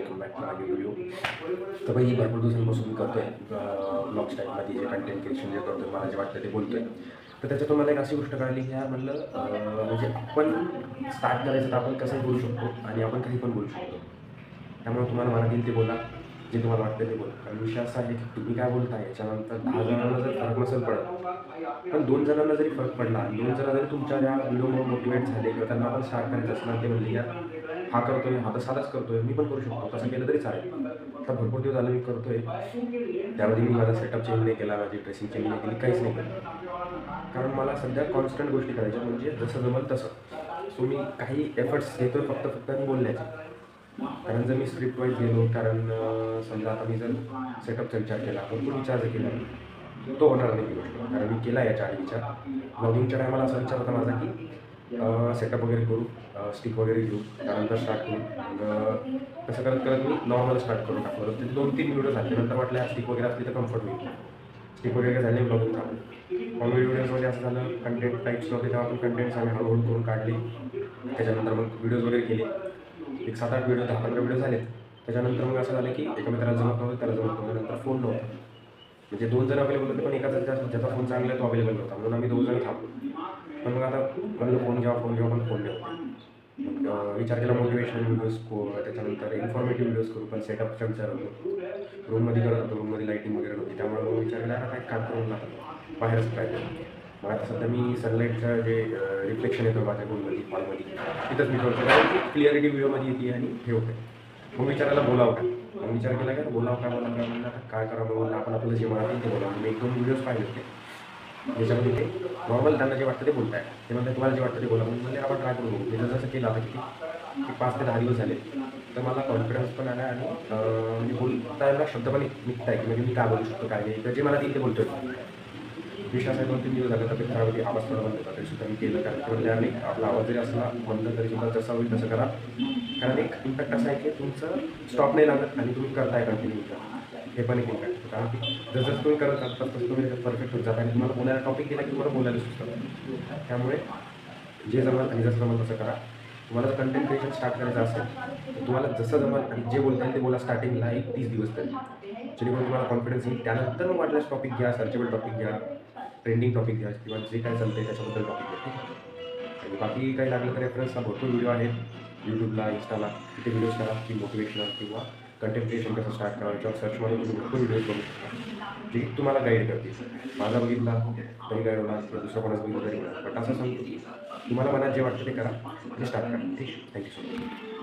Welcome back to my video. तर भाई भरपूर दिवसांपासून मी करतो आहे ब्लॉग स्टाईलमध्ये जे कंटेंट क्रिएशन जे करतो मला जे वाटतं ते बोलतो आहे. तर त्याच्यातून मला एक अशी गोष्ट कळाली की यार म्हणलं म्हणजे आपण स्टार्ट करायचं तर आपण कसंही बोलू शकतो आणि आपण काही पण बोलू शकतो. त्यामुळे तुम्हाला मराठी येईल ते बोला, जे तुम्हाला वाटतं ते बोला. कारण विषय असा आहे की तुम्ही काय बोलताय याच्यानंतर 10 जणांना जर फरक नसेल पडत, पण 2 जणांना जरी फरक पडला आणि 2 जण जरी तुमच्या या व्हिडिओमुळे मोटिवेट झाले किंवा त्यांना पण स्टार्ट करायचं असणार, ते म्हणले यार हा करतोय, हा तर साधाच करतोय, मी पण करू शकतो, तसं केलं तरी चालेल. तर भरपूर दिवस झालं मी करतोय. त्यामध्ये मी माझा सेटअप चेंज नाही केला, माझी ड्रेसिंग चेंज नाही केली, काहीच नाही केलं. कारण मला सध्या कॉन्स्टंट गोष्टी करायच्या, म्हणजे जसं जमेल तसं. सो मी काही एफर्ट्स घेतोय फक्त मी बोलण्याचे. कारण जर मी स्क्रिप्ट वाईज गेलो, कारण समजा आता मी जर सेटअपचा विचार केला, भरपूर विचार जर केला तो होणार नाही गोष्ट. कारण मी केला याच्या आधी विचार. ब्लॉगिंगच्या टायमाला असा विचार होता माझा की सेटअप वगैरे करू, स्टिक वगैरे घेऊ, त्यानंतर स्टार्ट करू. मग तसं करत करत मी नॉर्मल स्टार्ट करून टाकलं. ते 2-3 व्हिडिओ झाले, नंतर वाटलं स्टिक वगैरे असली तर कम्फर्ट होईल. स्टिक वगैरे झाले, ब्लॉगिंग झालं. कॉमेडी व्हिडिओजमध्ये असं झालं, कंटेंट टाईप्स नव्हते तेव्हा आपण कंटेंट्स आम्ही हळूहळू करून काढले. त्याच्यानंतर मग व्हिडिओज वगैरे केले. एक 7-8 व्हिडिओ, 10-15 व्हिडिओ झालेत. त्याच्यानंतर मग असं झालं की एका मित्राला जमत नव्हतं, त्याला जमत नव्हतं. नंतर फोन नव्हता, म्हणजे 2 जण अवेलेबल होते, पण एकाचा ज्याचा फोन चांगला आहे तो अवेलेबल नव्हता, म्हणून आम्ही 2 जण थांबलो. पण मग आता म्हणलं फोन घ्यावा, पण फोन नाही होता. मग विचार केला मोटिवेशनल व्हिडिओज, त्याच्यानंतर इन्फॉर्मेटिव्ह व्हिडिओज करू, पण सेटअपचा विचार होतो. रूममध्ये करत होतो, रूममध्ये लाईटिंग वगैरे नव्हती, त्यामुळे मग विचार केला आता काय काम करून लागतं, बाहेरच ट्राय करू. मग आता सध्या मी सनलाईटचं जे रिफ्लेक्शन येतं माझ्या रूममध्ये, हॉलमध्ये, तिथंच मी करतो, कारण क्लिअरिटी व्हिडिओमध्ये येते आणि हे होते. मग विचारायला बोलावं का, मग विचार केला का बोलावं काय म्हणलं काय करावं, म्हणून आपण आपलं जे मराठी ते बोलावं. मी 1-2 व्हिडिओज पाहिले होते ज्याच्यामध्ये ते नॉर्मल त्यांना जे वाटतं ते बोलताय, ते म्हणतात तुम्हाला जे वाटतं ते बोला. म्हणजे आपण ट्राय करू बघू. मी जसं केलं आता किती 5 ते 10 दिवस झाले, तर मला कॉन्फिडन्स पण आला आणि म्हणजे बोलताना शब्द पण निघत आहे की म्हणजे मी काय बोलू शकतो काय नाही, तर जे मला ते बोलतोय. विषय असा 2-3 दिवस झाले तब्येत खराब होती, आवाज थोडा बंद होता, तरीसुद्धा मी केलं. कारण की म्हणजे आणि आपला आवाज जरी असला बंद तरीसुद्धा जसा होईल तसं करा. कारण एक इम्पॅक्ट असा आहे की तुमचं स्टॉप नाही लागत आणि तुम्ही करताय कंटिन्यू, हे पण एक इम्पॅक्ट होतं. कारण की जसं तुम्ही करत असतात तसं तुम्ही परफेक्ट होत जाता आणि तुम्हाला बोलायला टॉपिक दिला की तुम्हाला बोलायला सुचतं. त्यामुळे जे जमलं आणि जसं जमलं तसं करा. तुम्हाला जर कंटेंट क्रिएशन स्टार्ट करायचं असेल तर तुम्हाला जसं जमलं आणि जे बोलता येईल ते बोला स्टार्टिंगला 30 दिवस तरी, जेणेकरून तुम्हाला कॉन्फिडन्स येईल. त्यानंतर मग वाटल्यास टॉपिक घ्या, सर्चेबल टॉपिक घ्या, ट्रेंडिंग टॉपिक घ्या किंवा जे काय चालतं आहे त्याच्याबद्दल टॉपिक घ्या, ठीक आहे. आणि बाकी काही लागलं तर रेफरन्सला भरपूर व्हिडिओ आहेत यूट्यूबला, इंस्टाला, तिथे व्हिडिओज करा की मोटिवेशनल किंवा कंटेंट क्रिएशन कसं स्टार्ट करावं याच्यावर सर्च मारून तुम्ही भरपूर व्हिडिओज बघू शकता, जे तुम्हाला गाईड करतील. माझा बघितला तरी गाईड होणार किंवा दुसरा कोणाचा बघितलं तरी होणार. बट असं सांगतो की तुम्हाला मनात जे वाटतं ते करा आणि स्टार्ट करा, ठीक. Thank you so much.